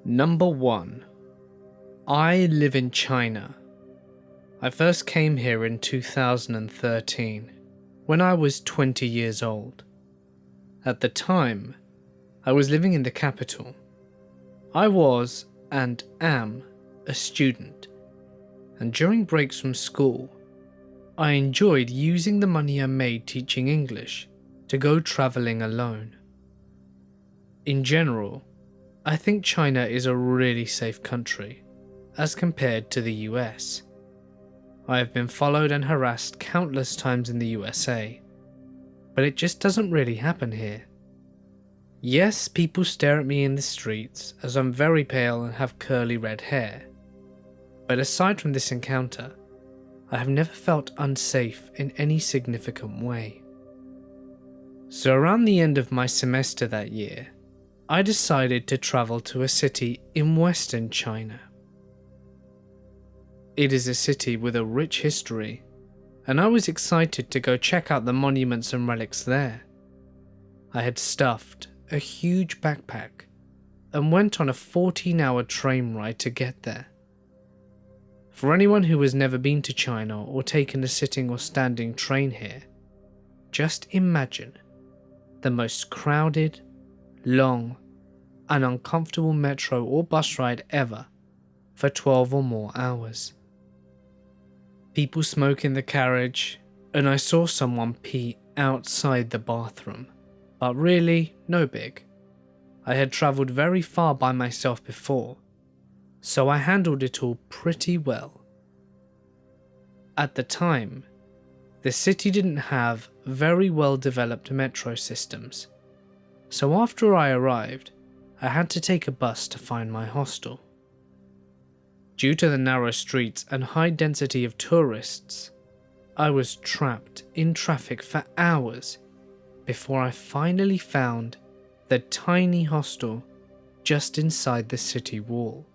Number 1. I live in China. I first came here in 2013, when I was 20 years old. At the time, I was living in the capital. I was, and am, a student, and during breaks from school, I enjoyed using the money I made teaching English to go travelling alone. In general, I think China is a really safe country, as compared to the US. I have been followed and harassed countless times in the USA, but it just doesn't really happen here. Yes, people stare at me in the streets as I'm very pale and have curly red hair, but aside from this encounter, I have never felt unsafe in any significant way. So around the end of my semester that year, I decided to travel to a city in Western China. It is a city with a rich history, and I was excited to go check out the monuments and relics there. I had stuffed a huge backpack and went on a 14-hour train ride to get there. For anyone who has never been to China or taken a sitting or standing train here, just imagine the most crowded, long, and uncomfortable metro or bus ride ever for 12 or more hours. People smoke in the carriage, and I saw someone pee outside the bathroom, but really, no big. I had travelled very far by myself before, so I handled it all pretty well. At the time, the city didn't have very well developed metro systems, so after I arrived, I had to take a bus to find my hostel. Due to the narrow streets and high density of tourists, I was trapped in traffic for hours before I finally found the tiny hostel just inside the city wall.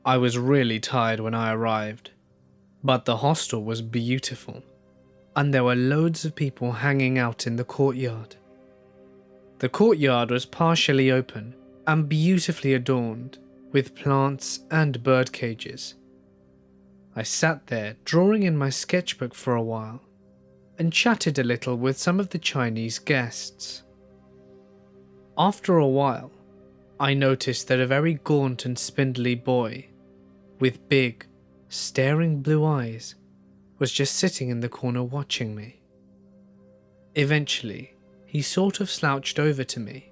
I was really tired when I arrived, but the hostel was beautiful, and there were loads of people hanging out in the courtyard. The courtyard was partially open and beautifully adorned with plants and bird cages. I sat there drawing in my sketchbook for a while and chatted a little with some of the Chinese guests. After a while, I noticed that a very gaunt and spindly boy with big, staring blue eyes was just sitting in the corner watching me. Eventually, he sort of slouched over to me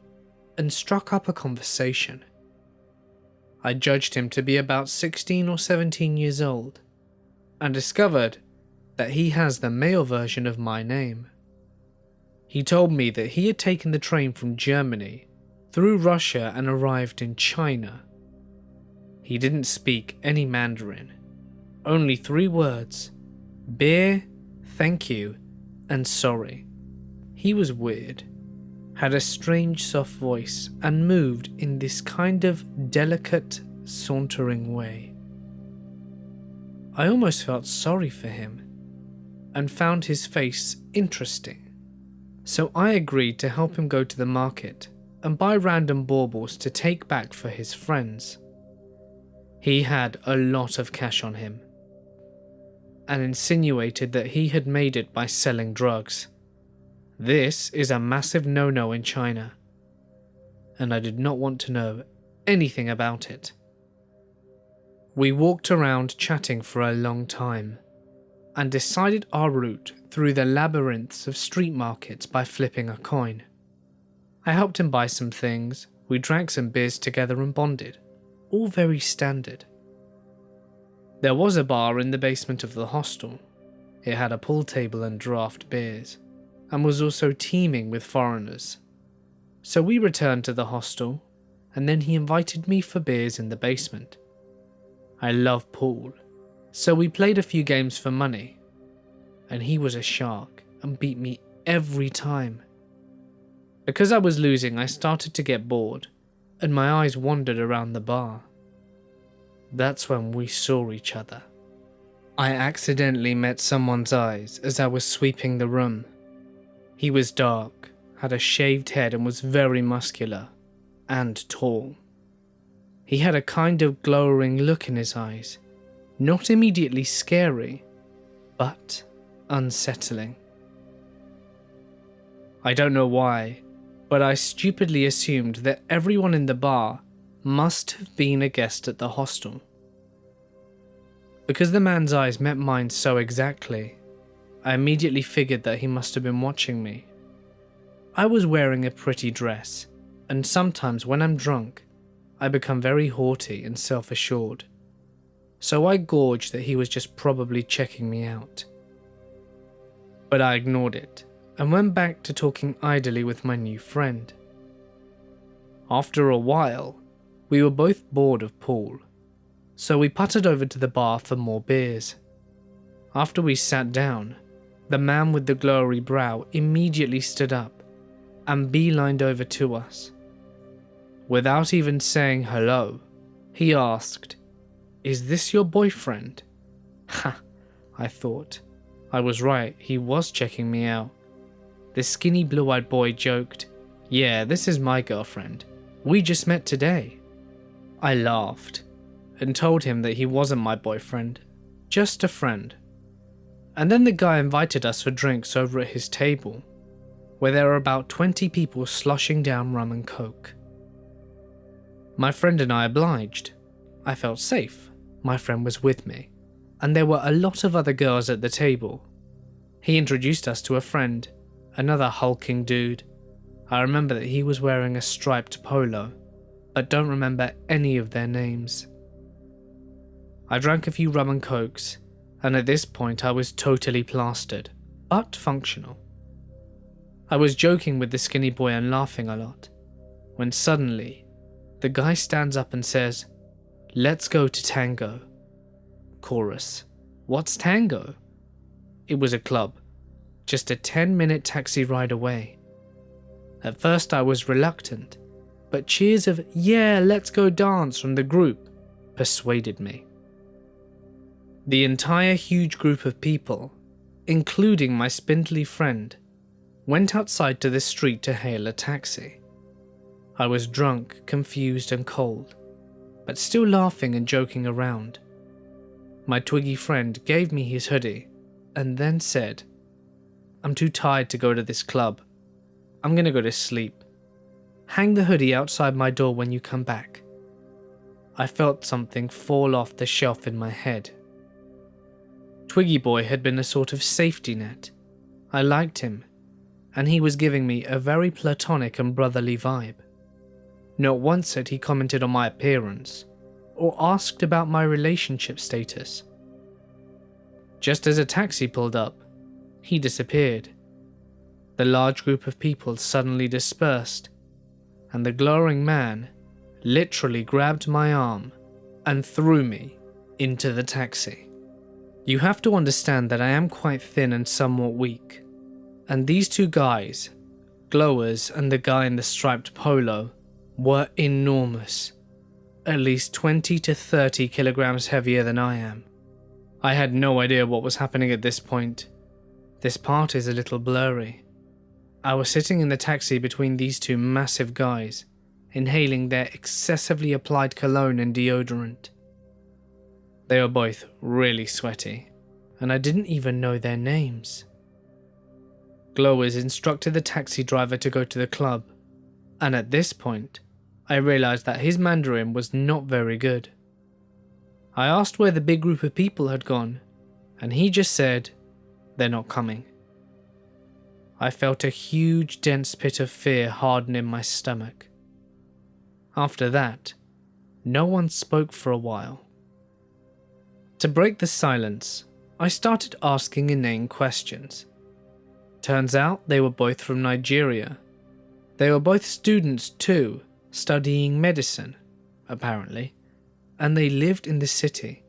and struck up a conversation. I judged him to be about 16 or 17 years old, and discovered that he has the male version of my name. He told me that he had taken the train from Germany through Russia and arrived in China. He didn't speak any Mandarin, only 3 words: beer, thank you, and sorry. He was weird, had a strange soft voice, and moved in this kind of delicate, sauntering way. I almost felt sorry for him, and found his face interesting, so I agreed to help him go to the market and buy random baubles to take back for his friends. He had a lot of cash on him, and insinuated that he had made it by selling drugs. This is a massive no-no in China, and I did not want to know anything about it. We walked around chatting for a long time, and decided our route through the labyrinths of street markets by flipping a coin. I helped him buy some things, we drank some beers together and bonded, all very standard. There was a bar in the basement of the hostel. It had a pool table and draft beers, and was also teeming with foreigners. So we returned to the hostel, and then he invited me for beers in the basement. I love pool, so we played a few games for money, and he was a shark and beat me every time. Because I was losing, I started to get bored, and my eyes wandered around the bar. That's when we saw each other. I accidentally met someone's eyes as I was sweeping the room. He was dark, had a shaved head and was very muscular and tall. He had a kind of glowering look in his eyes, not immediately scary, but unsettling. I don't know why, but I stupidly assumed that everyone in the bar must have been a guest at the hostel. Because the man's eyes met mine so exactly, I immediately figured that he must have been watching me. I was wearing a pretty dress, and sometimes when I'm drunk, I become very haughty and self-assured. So I gauged that he was just probably checking me out. But I ignored it and went back to talking idly with my new friend. After a while, we were both bored of pool, so we puttered over to the bar for more beers. After we sat down, the man with the glowy brow immediately stood up and beelined over to us. Without even saying hello, he asked, "Is this your boyfriend?" Ha, I thought. I was right, he was checking me out. The skinny blue-eyed boy joked, "Yeah, this is my girlfriend. We just met today." I laughed and told him that he wasn't my boyfriend, just a friend. And then the guy invited us for drinks over at his table, where there were about 20 people sloshing down rum and coke. My friend and I obliged. I felt safe, my friend was with me, and there were a lot of other girls at the table. He introduced us to a friend, another hulking dude. I remember that he was wearing a striped polo, but don't remember any of their names. I drank a few rum and cokes, and at this point I was totally plastered, but functional. I was joking with the skinny boy and laughing a lot, when suddenly, the guy stands up and says, "Let's go to Tango." Chorus, "What's Tango?" It was a club, just a 10-minute taxi ride away. At first I was reluctant, but cheers of "Yeah, let's go dance" from the group persuaded me. The entire huge group of people, including my spindly friend, went outside to the street to hail a taxi. I was drunk, confused and cold, but still laughing and joking around. My twiggy friend gave me his hoodie and then said, "I'm too tired to go to this club. I'm gonna go to sleep. Hang the hoodie outside my door when you come back." I felt something fall off the shelf in my head. Twiggy Boy had been a sort of safety net. I liked him, and he was giving me a very platonic and brotherly vibe. Not once had he commented on my appearance, or asked about my relationship status. Just as a taxi pulled up, he disappeared. The large group of people suddenly dispersed, and the glowering man literally grabbed my arm and threw me into the taxi. You have to understand that I am quite thin and somewhat weak, and these two guys, Glowers and the guy in the striped polo, were enormous, at least 20 to 30 kilograms heavier than I am. I had no idea what was happening at this point. This part is a little blurry. I was sitting in the taxi between these two massive guys, inhaling their excessively applied cologne and deodorant. They were both really sweaty, and I didn't even know their names. Glowers instructed the taxi driver to go to the club, and at this point, I realized that his Mandarin was not very good. I asked where the big group of people had gone, and he just said, "They're not coming." I felt a huge dense pit of fear harden in my stomach. After that, no one spoke for a while. To break the silence, I started asking inane questions. Turns out they were both from Nigeria. They were both students too, studying medicine, apparently, and they lived in the city,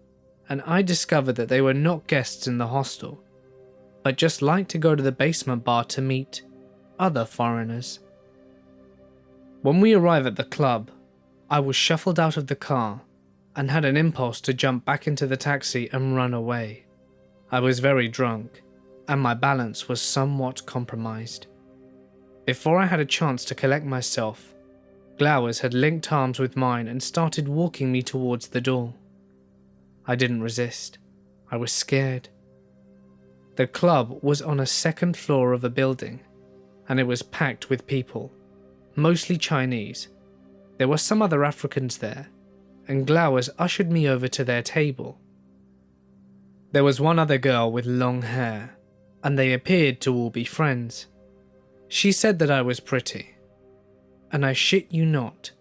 and I discovered that they were not guests in the hostel, but just liked to go to the basement bar to meet other foreigners. When we arrived at the club, I was shuffled out of the car and had an impulse to jump back into the taxi and run away. I was very drunk, and my balance was somewhat compromised. Before I had a chance to collect myself, Glowers had linked arms with mine and started walking me towards the door. I didn't resist. I was scared. The club was on a second floor of a building, and it was packed with people, mostly Chinese. There were some other Africans there, and Glowers ushered me over to their table. There was one other girl with long hair, and they appeared to all be friends. She said that I was pretty, and I shit you not,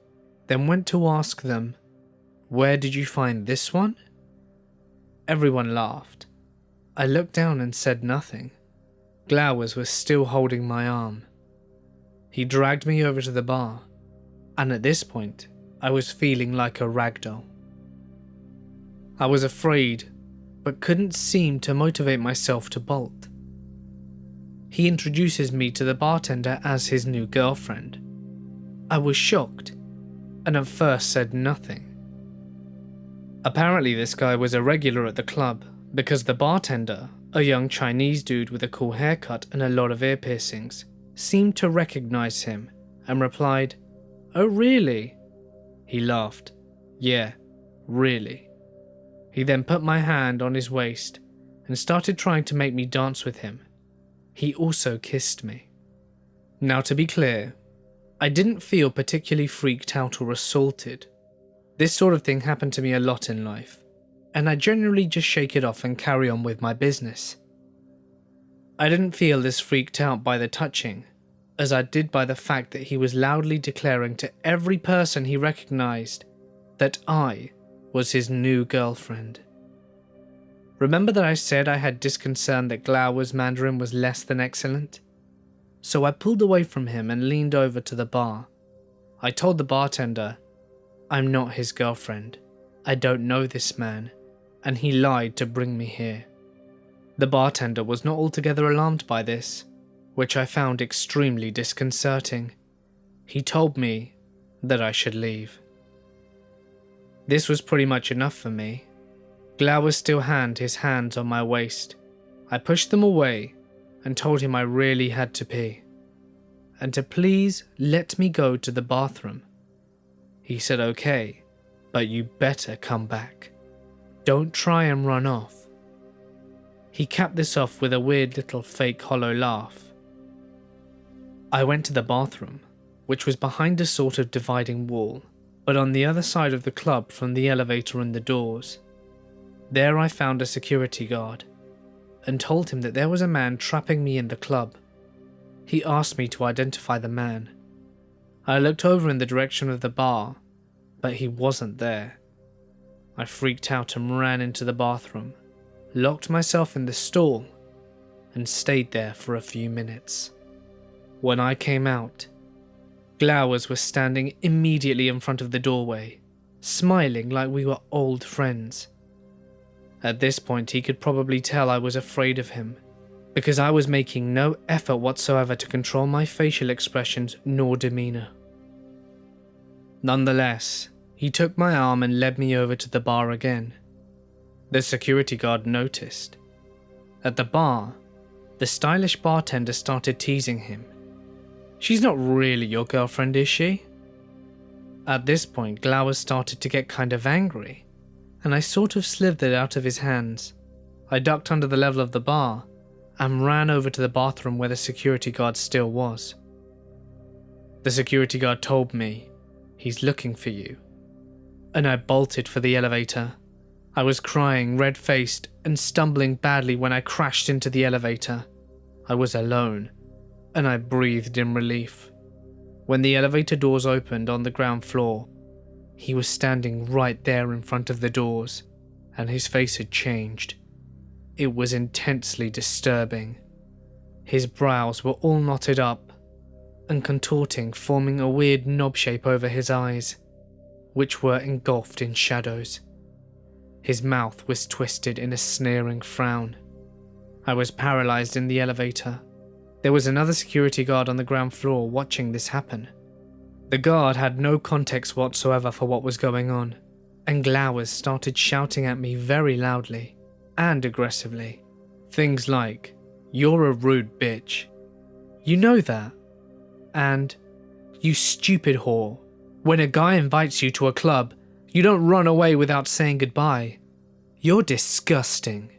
then went to ask them, "Where did you find this one?" Everyone laughed. I looked down and said nothing. Glowers was still holding my arm. He dragged me over to the bar, and at this point, I was feeling like a ragdoll. I was afraid, but couldn't seem to motivate myself to bolt. He introduces me to the bartender as his new girlfriend. I was shocked, and at first said nothing. Apparently this guy was a regular at the club, because the bartender, a young Chinese dude with a cool haircut and a lot of ear piercings, seemed to recognize him and replied, "Oh really?" He laughed. "Yeah, really." He then put my hand on his waist and started trying to make me dance with him. He also kissed me. Now to be clear, I didn't feel particularly freaked out or assaulted. This sort of thing happened to me a lot in life, and I generally just shake it off and carry on with my business. I didn't feel as freaked out by the touching as I did by the fact that he was loudly declaring to every person he recognized that I was his new girlfriend. Remember that I said I had disconcern that Glowers' Mandarin was less than excellent? So I pulled away from him and leaned over to the bar. I told the bartender, "I'm not his girlfriend. I don't know this man, and he lied to bring me here." The bartender was not altogether alarmed by this, which I found extremely disconcerting. He told me that I should leave. This was pretty much enough for me. Glowers still had his hands on my waist. I pushed them away and told him I really had to pee, and to please let me go to the bathroom. He said okay, but you better come back. Don't try and run off. He capped this off with a weird little fake hollow laugh. I went to the bathroom, which was behind a sort of dividing wall, but on the other side of the club from the elevator and the doors. There I found a security guard, and told him that there was a man trapping me in the club. He asked me to identify the man. I looked over in the direction of the bar, but he wasn't there. I freaked out and ran into the bathroom, locked myself in the stall, and stayed there for a few minutes. When I came out, Glowers was standing immediately in front of the doorway, smiling like we were old friends. At this point he could probably tell I was afraid of him, because I was making no effort whatsoever to control my facial expressions nor demeanour. Nonetheless, he took my arm and led me over to the bar again. The security guard noticed. At the bar, the stylish bartender started teasing him. "She's not really your girlfriend, is she?" At this point, Glowers started to get kind of angry, and I sort of slithered out of his hands. I ducked under the level of the bar and ran over to the bathroom where the security guard still was. The security guard told me, "He's looking for you," and I bolted for the elevator. I was crying, red-faced, and stumbling badly when I crashed into the elevator. I was alone, and I breathed in relief. When the elevator doors opened on the ground floor, he was standing right there in front of the doors, and his face had changed. It was intensely disturbing. His brows were all knotted up and contorting, forming a weird knob shape over his eyes, which were engulfed in shadows. His mouth was twisted in a sneering frown. I was paralyzed in the elevator. There was another security guard on the ground floor watching this happen. The guard had no context whatsoever for what was going on, and Glowers started shouting at me very loudly and aggressively. Things like, "You're a rude bitch. You know that," and "You stupid whore. When a guy invites you to a club, you don't run away without saying goodbye. You're disgusting.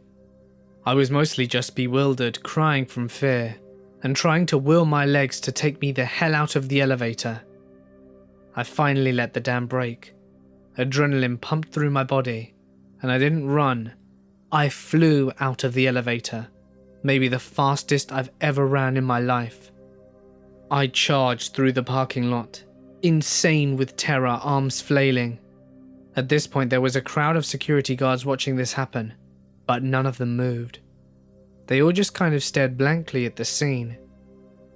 I was mostly just bewildered, crying from fear, and trying to will my legs to take me the hell out of the elevator. I finally let the dam break. Adrenaline pumped through my body, and I didn't run. I flew out of the elevator, maybe the fastest I've ever ran in my life. I charged through the parking lot, insane with terror, arms flailing. At this point, there was a crowd of security guards watching this happen, but none of them moved. They all just kind of stared blankly at the scene.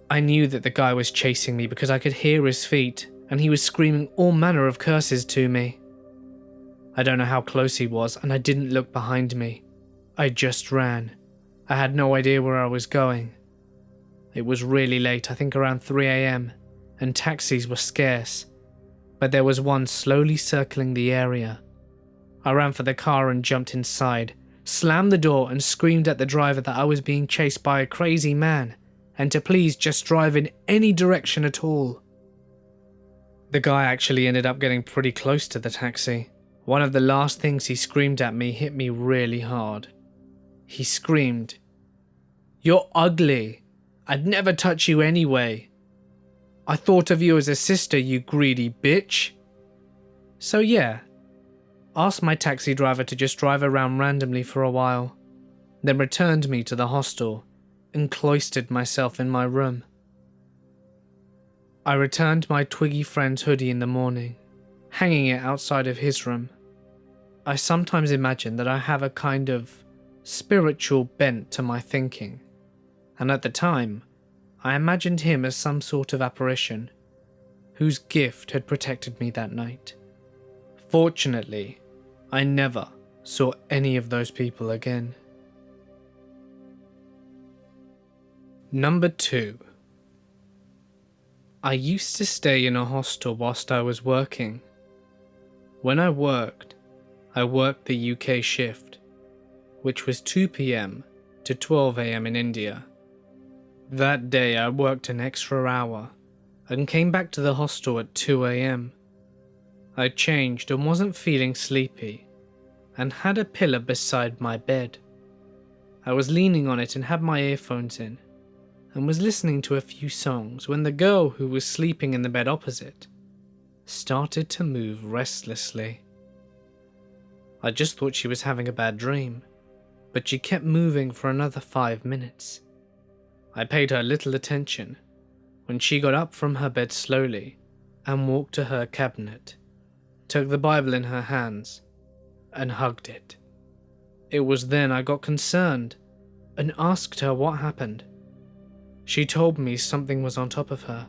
I knew that the guy was chasing me because I could hear his feet, and he was screaming all manner of curses to me. I don't know how close he was, and I didn't look behind me. I just ran. I had no idea where I was going. It was really late, I think around 3 a.m, and taxis were scarce, but there was one slowly circling the area. I ran for the car and jumped inside, slammed the door and screamed at the driver that I was being chased by a crazy man, and to please just drive in any direction at all. The guy actually ended up getting pretty close to the taxi. One of the last things he screamed at me hit me really hard. He screamed, "You're ugly. I'd never touch you anyway. I thought of you as a sister, you greedy bitch." So yeah, asked my taxi driver to just drive around randomly for a while, then returned me to the hostel and cloistered myself in my room. I returned my twiggy friend's hoodie in the morning, hanging it outside of his room. I sometimes imagine that I have a kind of spiritual bent to my thinking, and at the time, I imagined him as some sort of apparition, whose gift had protected me that night. Fortunately, I never saw any of those people again. Number 2. I used to stay in a hostel whilst I was working. When I worked the UK shift, which was 2 p.m. to 12 a.m. in India. That day I worked an extra hour and came back to the hostel at 2 a.m. I changed and wasn't feeling sleepy and had a pillow beside my bed. I was leaning on it and had my earphones in and was listening to a few songs when the girl who was sleeping in the bed opposite started to move restlessly. I just thought she was having a bad dream, but she kept moving for another 5 minutes. I paid her little attention when she got up from her bed slowly and walked to her cabinet, took the Bible in her hands and hugged it. It was then I got concerned and asked her what happened. She told me something was on top of her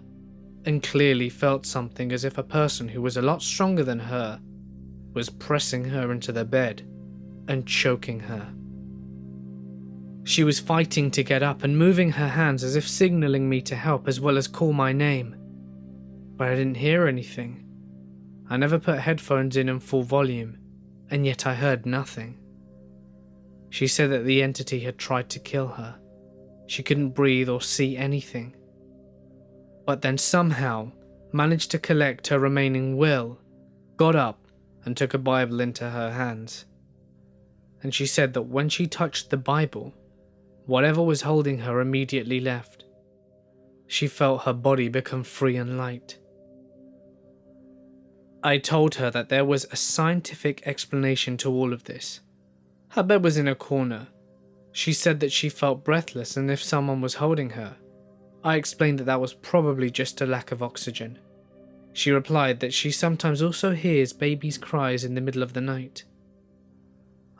and clearly felt something, as if a person who was a lot stronger than her was pressing her into the bed and choking her. She was fighting to get up and moving her hands as if signaling me to help as well as call my name, but I didn't hear anything. I never put headphones in full volume, and yet I heard nothing. She said that the entity had tried to kill her. She couldn't breathe or see anything, but then somehow managed to collect her remaining will, got up and took a Bible into her hands. And she said that when she touched the Bible, whatever was holding her immediately left. She felt her body become free and light. I told her that there was a scientific explanation to all of this. Her bed was in a corner. She said that she felt breathless and if someone was holding her. I explained that that was probably just a lack of oxygen. She replied that she sometimes also hears babies' cries in the middle of the night.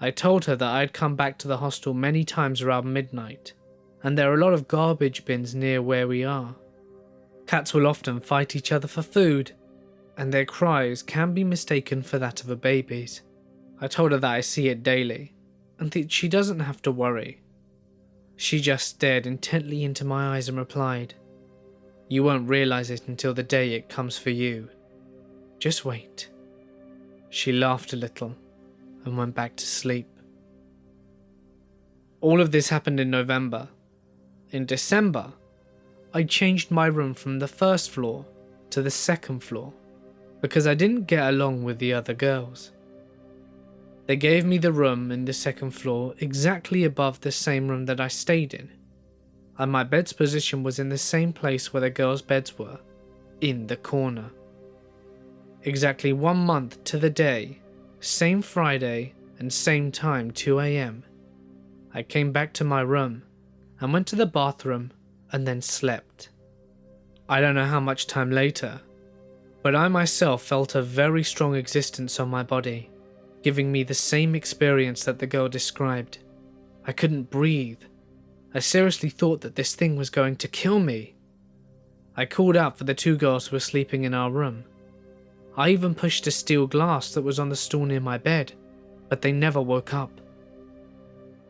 I told her that I'd come back to the hostel many times around midnight, and there are a lot of garbage bins near where we are. Cats will often fight each other for food, and their cries can be mistaken for that of a baby's. I told her that I see it daily, and that she doesn't have to worry. She just stared intently into my eyes and replied, "You won't realize it until the day it comes for you. Just wait." She laughed a little and went back to sleep. All of this happened in November. In December, I changed my room from the first floor to the second floor. because I didn't get along with the other girls. They gave me the room in the second floor exactly above the same room that I stayed in, and my bed's position was in the same place where the girls' beds were, in the corner. Exactly 1 month to the day, same Friday and same time, 2 a.m. I came back to my room and went to the bathroom and then slept. I don't know how much time later, but I myself felt a very strong existence on my body, giving me the same experience that the girl described. I couldn't breathe. I seriously thought that this thing was going to kill me. I called out for the 2 girls who were sleeping in our room. I even pushed a steel glass that was on the stool near my bed, but they never woke up.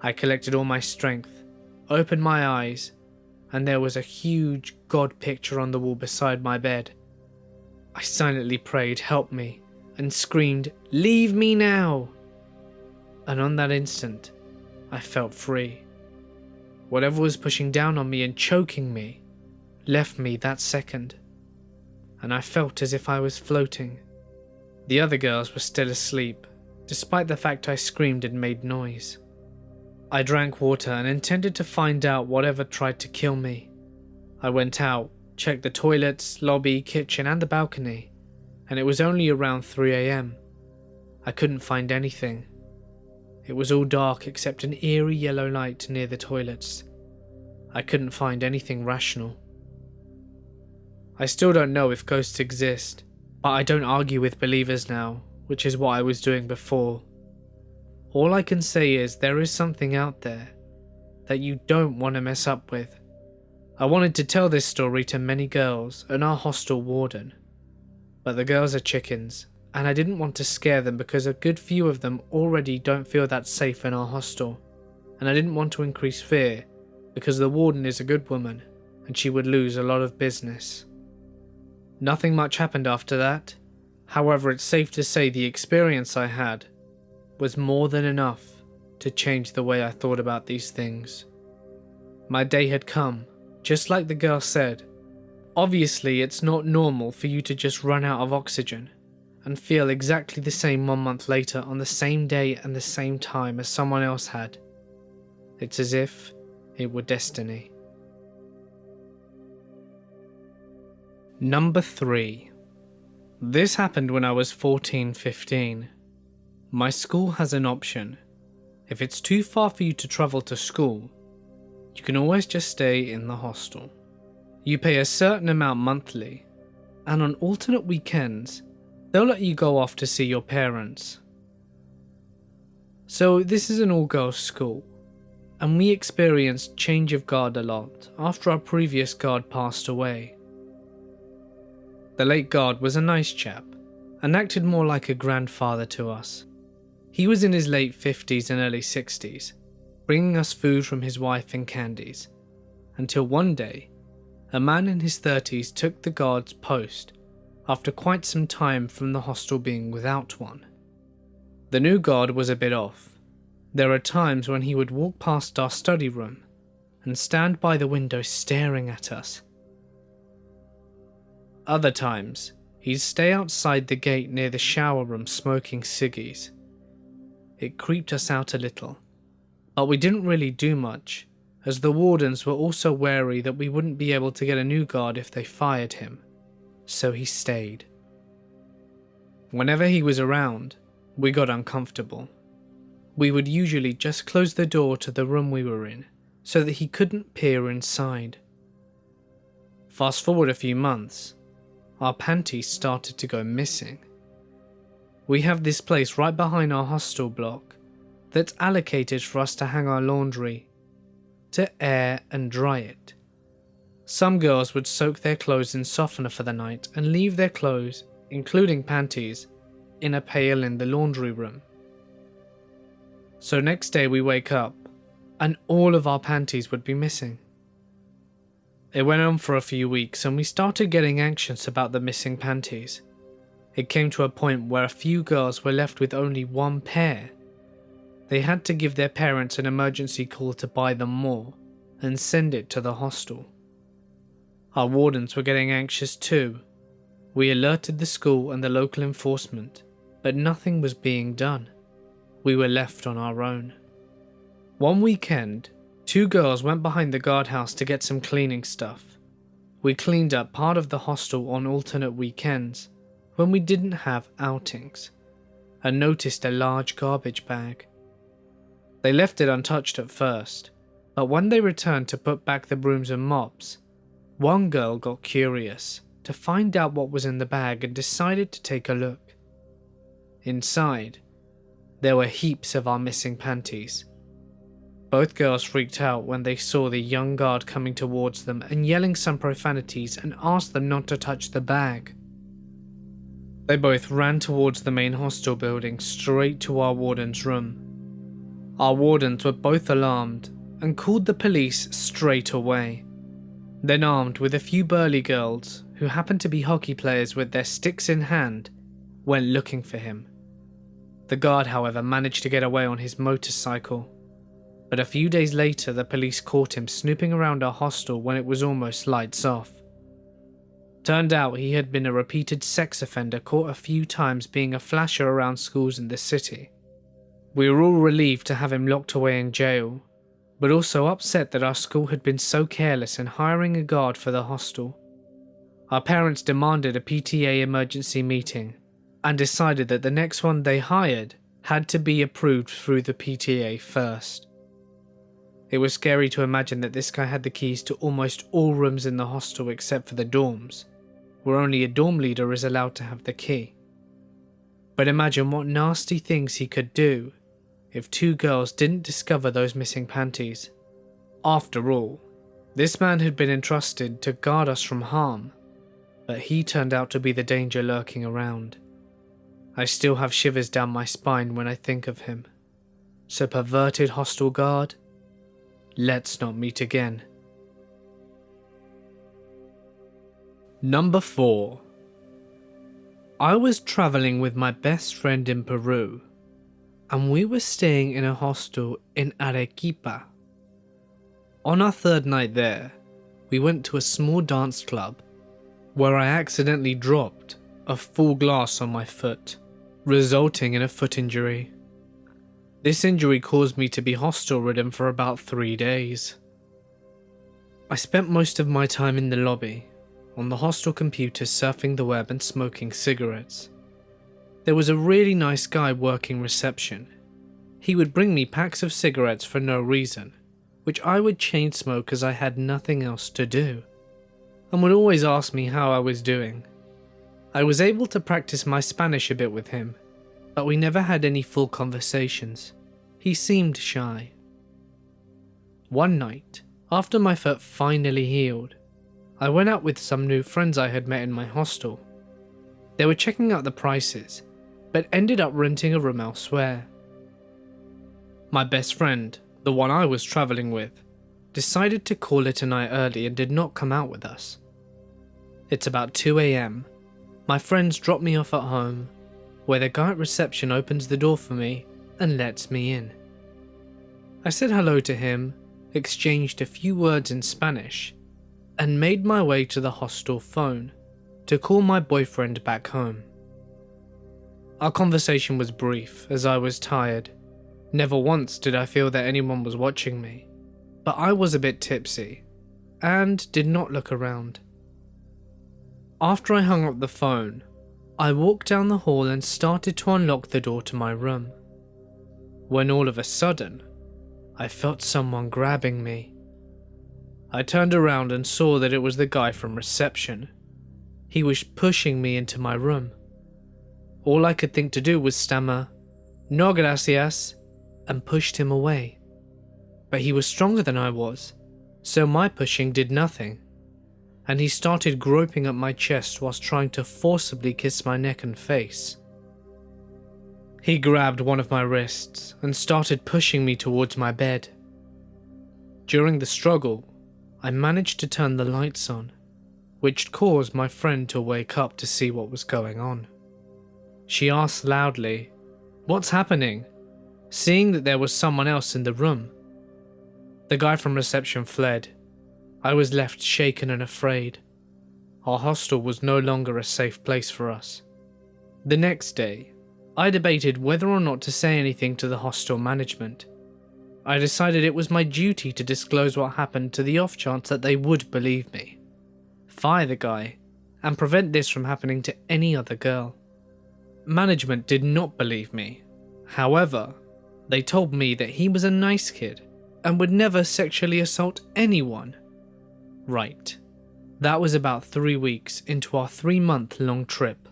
I collected all my strength, opened my eyes, and there was a huge God picture on the wall beside my bed. I silently prayed, "Help me," and screamed, "Leave me now!" And on that instant, I felt free. Whatever was pushing down on me and choking me left me that second, and I felt as if I was floating. The other girls were still asleep, despite the fact I screamed and made noise. I drank water and intended to find out whatever tried to kill me. I went out, checked the toilets, lobby, kitchen and the balcony, and it was only around 3 a.m. I couldn't find anything. It was all dark except an eerie yellow light near the toilets. I couldn't find anything rational. I still don't know if ghosts exist, but I don't argue with believers now, which is what I was doing before. All I can say is there is something out there that you don't want to mess up with. I wanted to tell this story to many girls and our hostel warden, but the girls are chickens, and I didn't want to scare them because a good few of them already don't feel that safe in our hostel, and I didn't want to increase fear because the warden is a good woman and she would lose a lot of business. Nothing much happened after that. However, it's safe to say the experience I had was more than enough to change the way I thought about these things. My day had come, just like the girl said. Obviously, it's not normal for you to just run out of oxygen and feel exactly the same 1 month later on the same day and the same time as someone else had. It's as if it were destiny. Number 3. This happened when I was 14-15. My school has an option. If it's too far for you to travel to school, you can always just stay in the hostel. You pay a certain amount monthly, and on alternate weekends, they'll let you go off to see your parents. So this is an all-girls school, and we experienced change of guard a lot after our previous guard passed away. The late guard was a nice chap, and acted more like a grandfather to us. He was in his late 50s and early 60s, bringing us food from his wife and candies, until one day, a man in his 30s took the guard's post after quite some time from the hostel being without one. The new guard was a bit off. There are times when he would walk past our study room and stand by the window staring at us. Other times, he'd stay outside the gate near the shower room smoking ciggies. It creeped us out a little, but we didn't really do much, as the wardens were also wary that we wouldn't be able to get a new guard if they fired him, so he stayed. Whenever he was around, we got uncomfortable. We would usually just close the door to the room we were in, so that he couldn't peer inside. Fast forward a few months, our panties started to go missing. We have this place right behind our hostel block that's allocated for us to hang our laundry, to air and dry it. Some girls would soak their clothes in softener for the night and leave their clothes, including panties, in a pail in the laundry room. So next day we wake up and all of our panties would be missing. It went on for a few weeks and we started getting anxious about the missing panties. It came to a point where a few girls were left with only one pair. They had to give their parents an emergency call to buy them more and send it to the hostel. Our wardens were getting anxious too, We alerted the school and the local enforcement, but nothing was being done. We were left on our own. One weekend, 2 girls went behind the guardhouse to get some cleaning stuff. We cleaned up part of the hostel on alternate weekends when we didn't have outings, and noticed a large garbage bag. They left it untouched at first, but when they returned to put back the brooms and mops, one girl got curious to find out what was in the bag and decided to take a look. Inside, there were heaps of our missing panties. Both girls freaked out when they saw the young guard coming towards them and yelling some profanities and asked them not to touch the bag. They both ran towards the main hostel building straight to our warden's room. Our wardens were both alarmed and called the police straight away. Then, armed with a few burly girls who happened to be hockey players with their sticks in hand, went looking for him. The guard, however, managed to get away on his motorcycle, but a few days later the police caught him snooping around our hostel when it was almost lights off. Turned out he had been a repeated sex offender caught a few times being a flasher around schools in the city. We were all relieved to have him locked away in jail, but also upset that our school had been so careless in hiring a guard for the hostel. Our parents demanded a PTA emergency meeting and decided that the next one they hired had to be approved through the PTA first. It was scary to imagine that this guy had the keys to almost all rooms in the hostel except for the dorms, where only a dorm leader is allowed to have the key. But imagine what nasty things he could do if 2 girls didn't discover those missing panties. After all, this man had been entrusted to guard us from harm, but he turned out to be the danger lurking around. I still have shivers down my spine when I think of him. So, perverted hostel guard, let's not meet again. Number 4. I was travelling with my best friend in Peru, and we were staying in a hostel in Arequipa. On our 3rd night there, we went to a small dance club where I accidentally dropped a full glass on my foot, resulting in a foot injury. This injury caused me to be hostel-ridden for about 3 days. I spent most of my time in the lobby, on the hostel computer surfing the web and smoking cigarettes. There was a really nice guy working reception. He would bring me packs of cigarettes for no reason, which I would chain smoke as I had nothing else to do, and would always ask me how I was doing. I was able to practice my Spanish a bit with him, but we never had any full conversations. He seemed shy. One night, after my foot finally healed, I went out with some new friends I had met in my hostel. They were checking out the prices, but ended up renting a room elsewhere. My best friend, the one I was travelling with, decided to call it a night early and did not come out with us. It's about 2 AM. My friends drop me off at home, where the guy at reception opens the door for me and lets me in. I said hello to him, exchanged a few words in Spanish, and made my way to the hostel phone to call my boyfriend back home. Our conversation was brief as I was tired. Never once did I feel that anyone was watching me, but I was a bit tipsy and did not look around. After I hung up the phone, I walked down the hall and started to unlock the door to my room, when all of a sudden, I felt someone grabbing me. I turned around and saw that it was the guy from reception. He was pushing me into my room. All I could think to do was stammer, "No gracias," and pushed him away. But he was stronger than I was, so my pushing did nothing, and he started groping at my chest whilst trying to forcibly kiss my neck and face. He grabbed one of my wrists and started pushing me towards my bed. During the struggle, I managed to turn the lights on, which caused my friend to wake up to see what was going on. She asked loudly, "What's happening?" seeing that there was someone else in the room. The guy from reception fled. I was left shaken and afraid. our hostel was no longer a safe place for us. The next day, I debated whether or not to say anything to the hostel management. I decided it was my duty to disclose what happened to the off chance that they would believe me, fire the guy, and prevent this from happening to any other girl. Management did not believe me. However, they told me that he was a nice kid and would never sexually assault anyone. Right. That was about 3 weeks into our 3-month-long trip.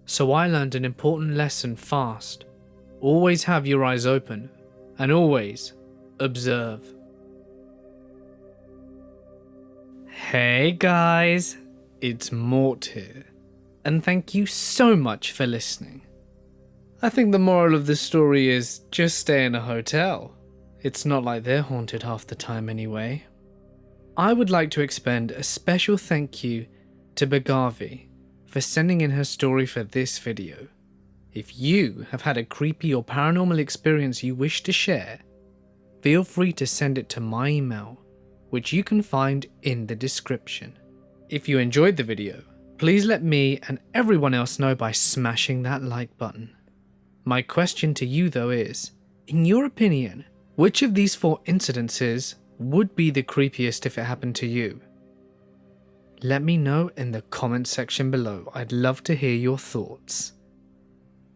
So I learned an important lesson fast. Always have your eyes open and always observe. Hey guys, it's Mort here, and thank you so much for listening. I think the moral of the story is just stay in a hotel. It's not like they're haunted half the time anyway. I would like to expend a special thank you to Bagavi for sending in her story for this video. If you have had a creepy or paranormal experience you wish to share, feel free to send it to my email, which you can find in the description. If you enjoyed the video, please let me and everyone else know by smashing that like button. My question to you though is, in your opinion, which of these 4 incidences would be the creepiest if it happened to you? Let me know in the comment section below. I'd love to hear your thoughts.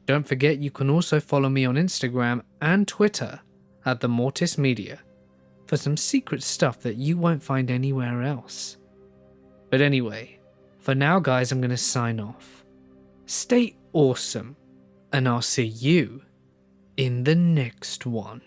Don't forget you can also follow me on Instagram and Twitter at The Mortis Media for some secret stuff that you won't find anywhere else. But anyway, for now guys, I'm going to sign off. Stay awesome, and I'll see you in the next one.